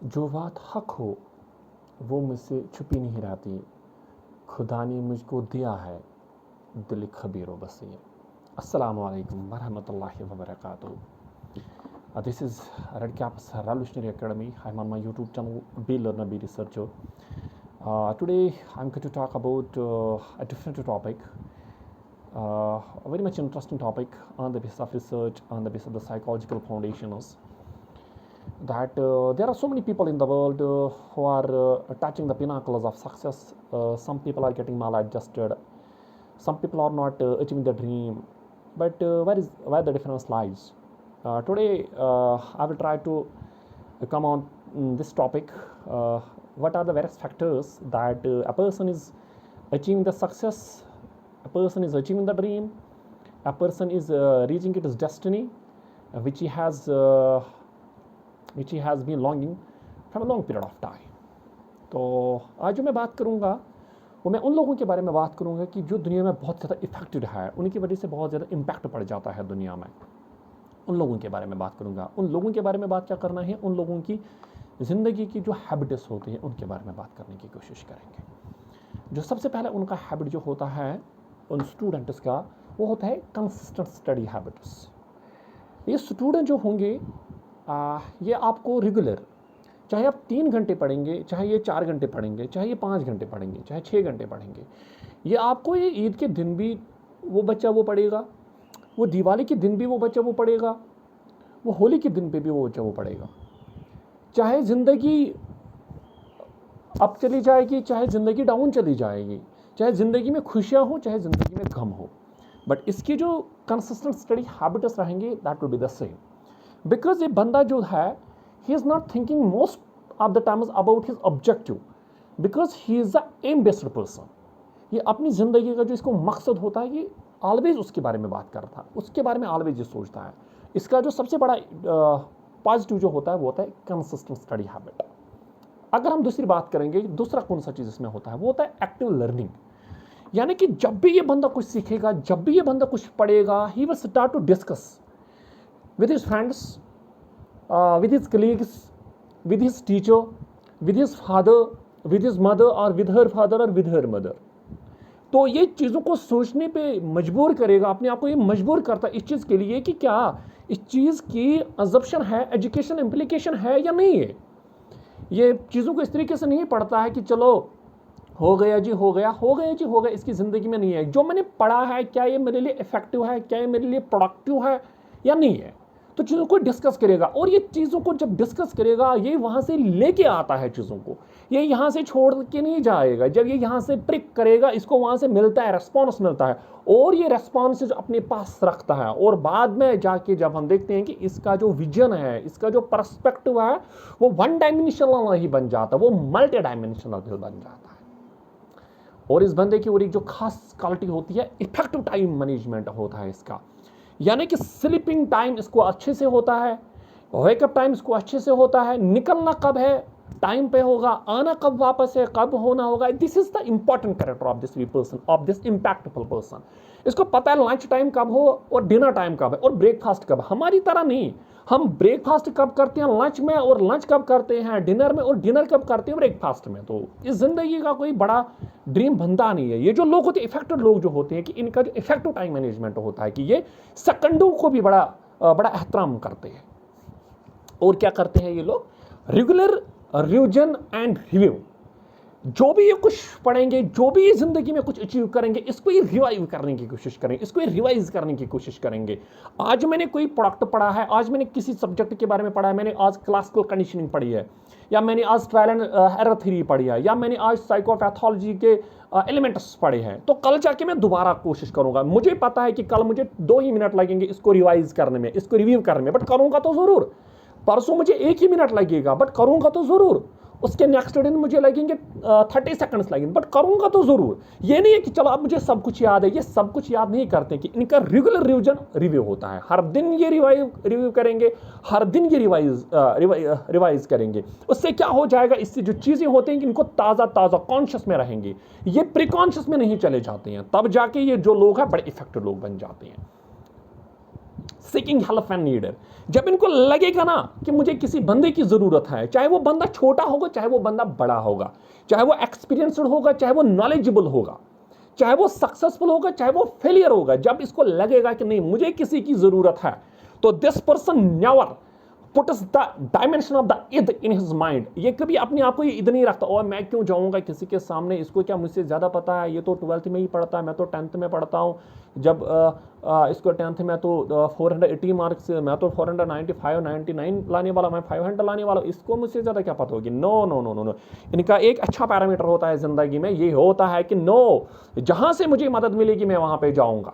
जो बात हक हो वो मुझसे छुपी नहीं रहती, खुदा ने मुझको दिया है दिल खबीर बसीर। अस्सलामु अलैकुम वरहमतुल्लाहि वबरकातुहू। This is Red Caps Revolutionary Academy. I'm on my YouTube channel, Be Learner, Be Researcher. Today I'm going to talk about a different topic, a very much interesting topic on the basis of research, on the basis of the psychological foundations. That there are so many people in the world who are touching the pinnacles of success. Some people are getting maladjusted. Some people are not achieving the dream. But where the difference lies? Today I will try to come on this topic. What are the various factors that a person is achieving the success, a person is achieving the dream, a person is reaching its destiny, which he has been longing from a long period of time. तो आज जो मैं बात करूँगा वो मैं उन लोगों के बारे में बात करूँगा कि जो दुनिया में बहुत ज़्यादा इफेक्टिव है, उनकी वजह से बहुत ज़्यादा इम्पैक्ट पड़ जाता है दुनिया में। उन लोगों के बारे में बात करूँगा। उन लोगों के बारे में बात क्या करना है, उन लोगों की ज़िंदगी की जो हैबिट्स होती हैं उनके बारे में बात करने की कोशिश करेंगे। जो सबसे पहले उनका हैबिट जो होता है उन स्टूडेंट्स का, वो होता है कंसिस्टेंट स्टडी हैबिट्स। ये स्टूडेंट जो होंगे ये आपको रेगुलर, चाहे आप 3 घंटे पढ़ेंगे, चाहे ये 4 घंटे पढ़ेंगे, चाहे ये 5 घंटे पढ़ेंगे, चाहे 6 घंटे पढ़ेंगे, ये आपको ये ईद के दिन भी वो बच्चा वो पढ़ेगा, वो दिवाली के दिन भी वो बच्चा वो पढ़ेगा, वो होली के दिन पे भी वो बच्चा वो पढ़ेगा। चाहे ज़िंदगी अप चली जाएगी, चाहे ज़िंदगी डाउन चली जाएगी, चाहे ज़िंदगी में खुशियाँ हो, चाहे ज़िंदगी में गम हो, बट इसकी जो कंसिस्टेंट स्टडी हैबिट्स रहेंगे that will be the same. Because ये बंदा जो है he is not thinking most of the times about his objective, because he is a aim based person. ये अपनी ज़िंदगी का जो इसको मकसद होता है ये ऑलवेज उसके बारे में बात करता है, उसके बारे में ऑलवेज ये सोचता है। इसका जो सबसे बड़ा पॉजिटिव जो होता है वो होता है कंसिस्टेंट स्टडी हैबिट। अगर हम दूसरी बात करेंगे, दूसरा कौन सा चीज़ इसमें होता है, वो होता है एक्टिव लर्निंग। यानी कि जब भी ये बंदा कुछ सीखेगा, जब भी ये बंदा कुछ पढ़ेगा, he will start to discuss with his friends, with his colleagues, with his teacher, with his father, with his mother or with her father or with her mother. तो ये चीज़ों को सोचने पे मजबूर करेगा, अपने आप को ये मजबूर करता है इस चीज़ के लिए कि क्या इस चीज़ की अजम्पशन है, एजुकेशन इम्प्लीकेशन है या नहीं है। ये चीज़ों को इस तरीके से नहीं पढ़ता है कि चलो हो गया जी, हो गया, हो गया जी, हो गया, इसकी ज़िंदगी में नहीं है। जो मैंने पढ़ा है क्या ये मेरे लिए इफेक्टिव है, क्या ये मेरे लिए प्रोडक्टिव है या नहीं है, तो चीज़ों को डिस्कस करेगा। और ये चीज़ों को जब डिस्कस करेगा ये वहाँ से लेके आता है चीज़ों को, ये यहाँ से छोड़ के नहीं जाएगा। जब ये यहाँ से प्रिक करेगा, इसको वहाँ से मिलता है, रेस्पॉन्स मिलता है, और ये रेस्पॉन्स अपने पास रखता है। और बाद में जाके जब हम देखते हैं कि इसका जो विजन है, इसका जो पर्सपेक्टिव है, वो 1 डायमेंशनल नहीं बन जाता, वो मल्टी डायमेंशनल भी बन जाता है। और इस बंदे की और एक जो खास क्वालिटी होती है, इफेक्टिव टाइम मैनेजमेंट होता है इसका। यानी कि स्लीपिंग टाइम इसको अच्छे से होता है, वेकअप टाइम इसको अच्छे से होता है, निकलना कब है टाइम पे होगा, आना कब वापस है, कब होना होगा। This is the important character of this person, of this impactful person. इसको पता है लंच टाइम कब हो और डिनर टाइम कब है और ब्रेकफास्ट कब है। हमारी तरह नहीं, हम ब्रेकफास्ट कब करते हैं लंच में, और लंच कब करते हैं डिनर में, और डिनर कब करते हैं ब्रेकफास्ट में। तो इस जिंदगी का कोई बड़ा ड्रीम बनता नहीं है। ये जो लोग होते हैं इफेक्टिव लोग जो होते हैं कि इनका जो इफेक्टिव टाइम मैनेजमेंट होता है कि ये सेकंडों को भी बड़ा एहतराम करते हैं। और क्या करते हैं ये लोग, रेगुलर रिविजन एंड रिव्यू। जो भी ये कुछ पढ़ेंगे, जो भी ये जिंदगी में कुछ अचीव करेंगे, इसको ये रिवाइव करने की कोशिश करेंगे, इसको ये रिवाइज करने की कोशिश करेंगे। आज मैंने कोई प्रोडक्ट पढ़ा है, आज मैंने किसी सब्जेक्ट के बारे में पढ़ा है, मैंने आज क्लासिकल कंडीशनिंग पढ़ी है, या मैंने आज ट्रायल एंड एरर थ्योरी पढ़ी है, या मैंने आज साइकोपैथोलॉजी के एलिमेंट्स पढ़े हैं, तो कल जाके मैं दोबारा कोशिश करूंगा। मुझे पता है कि कल मुझे 2 ही मिनट लगेंगे इसको रिवाइज करने में, इसको रिव्यू करने में, बट करूंगा तो जरूर। परसों मुझे 1 ही मिनट लगेगा, बट करूंगा तो जरूर। उसके नेक्स्ट दिन मुझे लगेंगे 30 सेकंड्स लगेंगे, बट करूंगा तो जरूर। ये नहीं है कि चलो अब मुझे सब कुछ याद है, ये सब कुछ याद नहीं करते कि इनका रेगुलर रिविजन रिव्यू होता है। हर दिन ये रिव्यू करेंगे, हर दिन ये रिवाइज करेंगे। उससे क्या हो जाएगा, इससे जो चीज़ें होती हैं कि इनको ताज़ा कॉन्शियस में रहेंगे, ये प्रिकॉन्शियस में नहीं चले जाते हैं। तब जाके ये जो लोग हैं बड़े इफेक्टिव लोग बन जाते हैं। Seeking help and needer. जब इनको लगेगा ना कि मुझे किसी बंदे की जरूरत है, चाहे वो बंदा छोटा होगा चाहे वो बंदा बड़ा होगा, चाहे वो एक्सपीरियंस्ड होगा चाहे वो नॉलेजेबल होगा, चाहे वो सक्सेसफुल होगा चाहे वो फेलियर होगा, जब इसको लगेगा कि नहीं मुझे किसी की जरूरत है, तो this person never puts the dimension of the idea in his mind. ये कभी अपने आप को ये इद नहीं रखता, और मैं क्यों जाऊंगा किसी के सामने, इसको क्या मुझसे ज़्यादा पता है, ये तो 12th में ही पढ़ता है, मैं तो 10th में पढ़ता हूँ, जब इसको 10th में तो 480 मार्क्स, मैं तो 495 99 लाने वाला, मैं 500 लाने वाला, इसको मुझसे ज़्यादा क्या पता होगी। No no no no no, इनका एक अच्छा पैरामीटर होता है ज़िंदगी में, ये होता है कि नो, जहाँ से मुझे मदद मिलेगी मैं वहाँ पर जाऊँगा,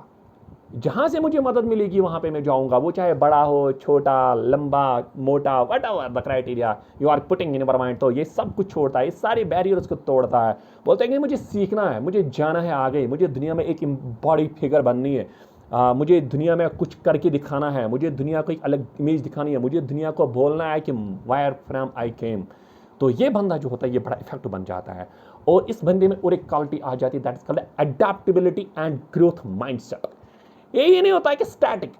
जहां से मुझे मदद मिलेगी वहां पे मैं जाऊंगा, वो चाहे बड़ा हो छोटा लंबा मोटा, whatever the criteria you are putting in your mind, तो ये सब कुछ छोड़ता है, ये सारे बैरियर्स को तोड़ता है। बोलते हैं कि मुझे सीखना है, मुझे जाना है आगे, मुझे दुनिया में एक बड़ी फिगर बननी है, मुझे दुनिया में कुछ करके दिखाना है, मुझे दुनिया को एक अलग इमेज दिखानी है, मुझे दुनिया को बोलना है कि वायर फ्रॉम आई केम। तो ये बंदा जो होता है ये बड़ा इफेक्टिव बन जाता है। और इस बंदे में और एक क्वालिटी आ जाती है, that is called adaptability and growth mindset. ये नहीं होता है कि स्टैटिक,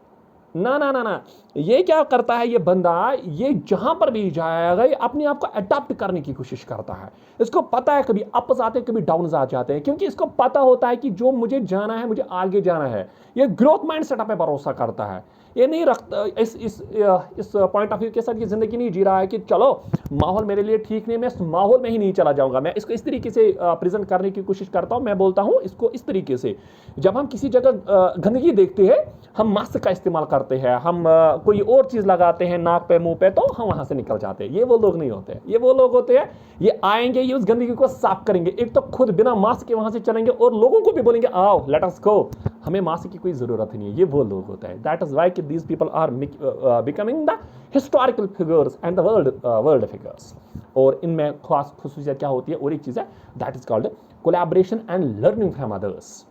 ना ना ना ना, ये क्या करता है ये बंदा, ये जहां पर भी जाएगा ये अपने आप को अडॉप्ट करने की कोशिश करता है। इसको पता है कभी अप्स आते हैं कभी डाउन्स आ जाते हैं, क्योंकि इसको पता होता है कि जो मुझे जाना है, मुझे आगे जाना है। ये ग्रोथ माइंड सेटअप पे भरोसा करता है, ये नहीं रखता इस पॉइंट ऑफ व्यू के साथ ये जिंदगी नहीं जी रहा है कि चलो माहौल मेरे लिए ठीक नहीं, मैं इस माहौल में ही नहीं चला जाऊंगा। मैं इसको इस तरीके से प्रेजेंट करने की कोशिश करता हूं, मैं बोलता हूं इसको इस तरीके से, जब हम किसी जगह गंदगी देखते हैं हम मास्क का इस्तेमाल करते हैं, हम कोई और चीज लगाते हैं नाक पे मुंह पे, तो हम वहां से निकल जाते हैं। ये वो लोग नहीं होते, ये वो लोग होते हैं ये आएंगे, ये उस गंदगी को साफ करेंगे, एक तो खुद बिना मास्क के वहां से चलेंगे और लोगों को भी बोलेंगे आओ लेट अस गो, हमें मास्क की कोई जरूरत ही नहीं है। ये वो लोग होता है, दैट इज व्हाई कि these people are becoming the historical figures and the world figures. और इनमें खास खुसूसियत क्या होती है, और एक चीज है that is called collaboration and learning from others.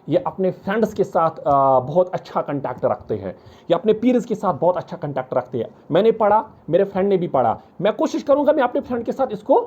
ये अपने फ्रेंड्स के साथ बहुत अच्छा कांटेक्ट रखते हैं, ये अपने पीयर्स के साथ बहुत अच्छा कांटेक्ट रखते हैं। मैंने पढ़ा, मेरे फ्रेंड ने भी पढ़ा, मैं कोशिश करूंगा मैं अपने फ्रेंड के साथ इसको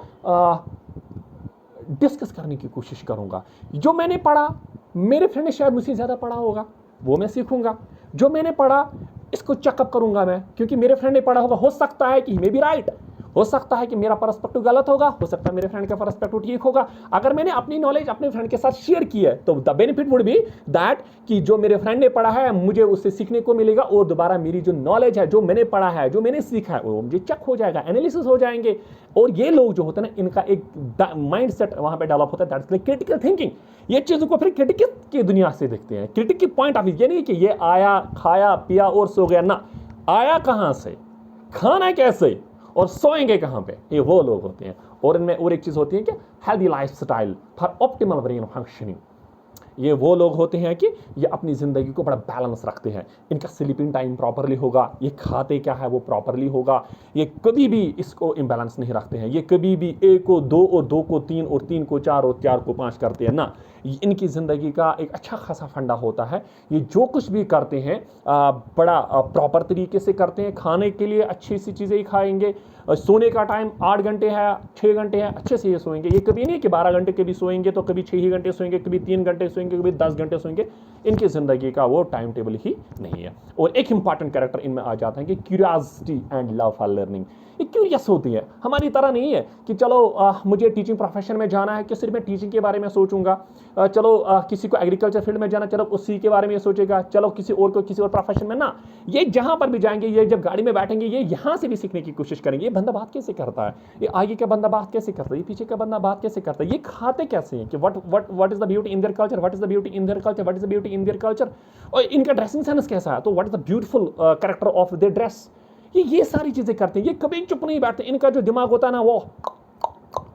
डिस्कस करने की कोशिश करूंगा। जो मैंने पढ़ा मेरे फ्रेंड ने शायद मुझसे ज़्यादा पढ़ा होगा, वो मैं सीखूंगा। जो मैंने पढ़ा इसको चेकअप करूंगा मैं, क्योंकि मेरे फ्रेंड ने पढ़ा होगा, हो सकता है कि मे बी राइट, हो सकता है कि मेरा पर्सपेक्टिव गलत होगा, हो सकता है मेरे फ्रेंड का पर्सपेक्टिव ठीक होगा। अगर मैंने अपनी नॉलेज अपने फ्रेंड के साथ शेयर की है तो the benefit would be that कि जो मेरे फ्रेंड ने पढ़ा है मुझे उससे सीखने को मिलेगा, और दोबारा मेरी जो नॉलेज है, जो मैंने पढ़ा है, जो मैंने सीखा है, वो मुझे चेक हो जाएगा, एनालिसिस हो जाएंगे। और ये लोग जो होते हैं ना, इनका एक माइंड सेट वहां पर डेवलप होता है, दैट्स लाइक क्रिटिकल थिंकिंग। ये चीज़ों को फिर क्रिटिक की दुनिया से देखते हैं, क्रिटिक की पॉइंट ऑफ व्यू। ये नहीं कि ये आया खाया पिया और सो गया, ना, आया कहाँ से, खाना कैसे और सोएंगे कहाँ पे, ये वो लोग होते हैं। और इनमें और एक चीज़ होती है कि healthy lifestyle for optimal brain functioning. ये वो लोग होते हैं कि ये अपनी ज़िंदगी को बड़ा बैलेंस रखते हैं, इनका स्लीपिंग टाइम प्रॉपरली होगा, ये खाते क्या है वो प्रॉपरली होगा, ये कभी भी इसको इम्बैलेंस नहीं रखते हैं, ये कभी भी 1 को 2 और 2 को 3 और 3 को 4 और 4 को 5 करते हैं ना। इनकी ज़िंदगी का एक अच्छा खासा फंडा होता है, ये जो कुछ भी करते हैं बड़ा प्रॉपर तरीके से करते हैं। खाने के लिए अच्छी सी चीज़ें ही खाएंगे, सोने का टाइम 8 घंटे है 6 घंटे है, अच्छे से ये सोएंगे। ये कभी नहीं कि 12 घंटे के भी सोएंगे तो कभी 6 ही घंटे सोएंगे, कभी 3 घंटे सोएंगे, कभी 10 घंटे सोएंगे। इनकी ज़िंदगी का वो टाइम टेबल ही नहीं है। और एक इंपॉर्टेंट कैरेक्टर इनमें आ जाता है कि curiosity and love for learning. ये क्यूरियस होती है, हमारी तरह नहीं है कि चलो मुझे टीचिंग प्रोफेशन में जाना है कि सिर्फ मैं टीचिंग के बारे में सोचूंगा, चलो किसी को एग्रीकल्चर फील्ड में जाना, चलो उसी के बारे में सोचेगा, चलो किसी और को किसी और प्रोफेशन में ना। ये जहां पर भी जाएंगे, ये जब गाड़ी में बैठेंगे ये यहाँ से भी सीखने की कोशिश करेंगे। ये बंदा बात कैसे करता है, ये आगे का बंदा बात कैसे करता है, ये पीछे का बंदा बात कैसे करता है, ये खाते कैसे हैं, कि what is the beauty in their culture, what is the beauty in their culture, what is the beauty in their culture, और इनका ड्रेसिंग सेंस कैसा है, तो what is the beautiful character of their dress. ये सारी चीजें करते हैं, ये कभी चुप नहीं बैठते। इनका जो दिमाग होता है ना वो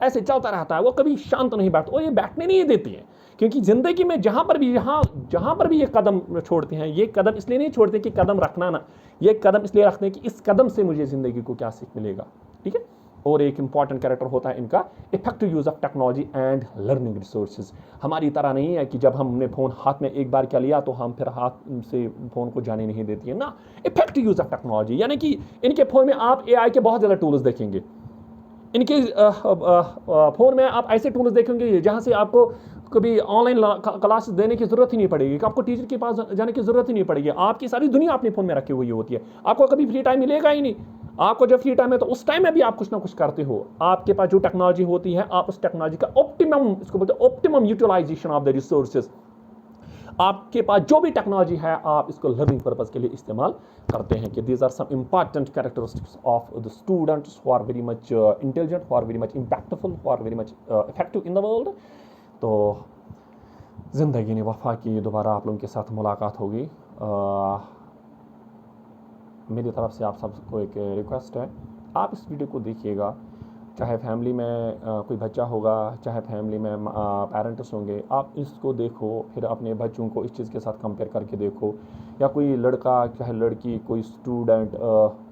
ऐसे चलता रहता है, वो कभी शांत नहीं बैठता, और ये बैठने नहीं देती है। क्योंकि जिंदगी में जहां पर भी ये कदम छोड़ते हैं, ये कदम इसलिए नहीं छोड़ते कि कदम रखना ना, ये कदम इसलिए रखते हैं कि इस कदम से मुझे जिंदगी को क्या सीख मिलेगा। ठीक है। और एक इंपॉर्टेंट कैरेक्टर होता है इनका effective use of technology and learning resources. हमारी तरह नहीं है कि जब हमने फोन हाथ में एक बार क्या लिया तो हम फिर हाथ से फोन को जाने नहीं देती है ना। इफेक्टिव यूज ऑफ टेक्नोलॉजी यानी कि इनके फोन में आप एआई के बहुत ज़्यादा टूल्स देखेंगे, इनके फ़ोन में आप ऐसे टूल्स देखेंगे जहाँ से आपको कभी ऑनलाइन क्लासेस देने की ज़रूरत ही नहीं पड़ेगी, कि आपको टीचर के पास जाने की ज़रूरत ही नहीं पड़ेगी, आपकी सारी दुनिया अपने फ़ोन में रखी हुई होती है, आपको कभी फ्री टाइम मिलेगा ही नहीं। आपको जब फ्री टाइम है तो उस टाइम में भी आप कुछ ना कुछ करते हो, आपके पास जो टेक्नोलॉजी होती है आप उस टेक्नोलॉजी का ऑप्टिमम, इसको बोलते हैं optimum utilisation of the resources, आपके पास जो भी टेक्नोलॉजी है आप इसको लर्निंग पर्पस के लिए इस्तेमाल करते हैं। कि these are some important characteristics of the students who are very much intelligent, who are very much impactful, who are very much effective in the world. तो ज़िंदगी ने वफ़ा की, दोबारा आप लोगों के साथ मुलाकात होगी। मेरी तरफ से आप सबको एक रिक्वेस्ट है, आप इस वीडियो को देखिएगा, चाहे फैमिली में कोई बच्चा होगा, चाहे फैमिली में पेरेंट्स होंगे, आप इसको देखो, फिर अपने बच्चों को इस चीज़ के साथ कंपेयर करके देखो, या कोई लड़का चाहे लड़की, कोई स्टूडेंट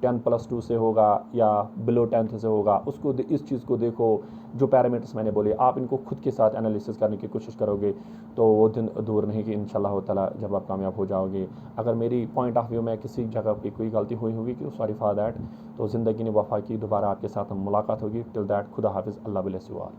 10+2 से होगा या बिलो 10th से होगा, उसको इस चीज़ को देखो, जो पैरामीटर्स मैंने बोले आप इनको खुद के साथ एनालिसिस करने की कोशिश करोगे तो वो दिन दूर नहीं कि इंशाल्लाह ताला जब आप कामयाब हो जाओगे। अगर मेरी पॉइंट ऑफ व्यू में किसी जगह पे कोई गलती हुई होगी कि सॉरी फॉर दैट। तो ज़िंदगी ने वफ़ा की, दोबारा आपके साथ मुलाकात होगी। टिल दैट खुदा हाफिज़, अल्लाह ब्लेस यू ऑल।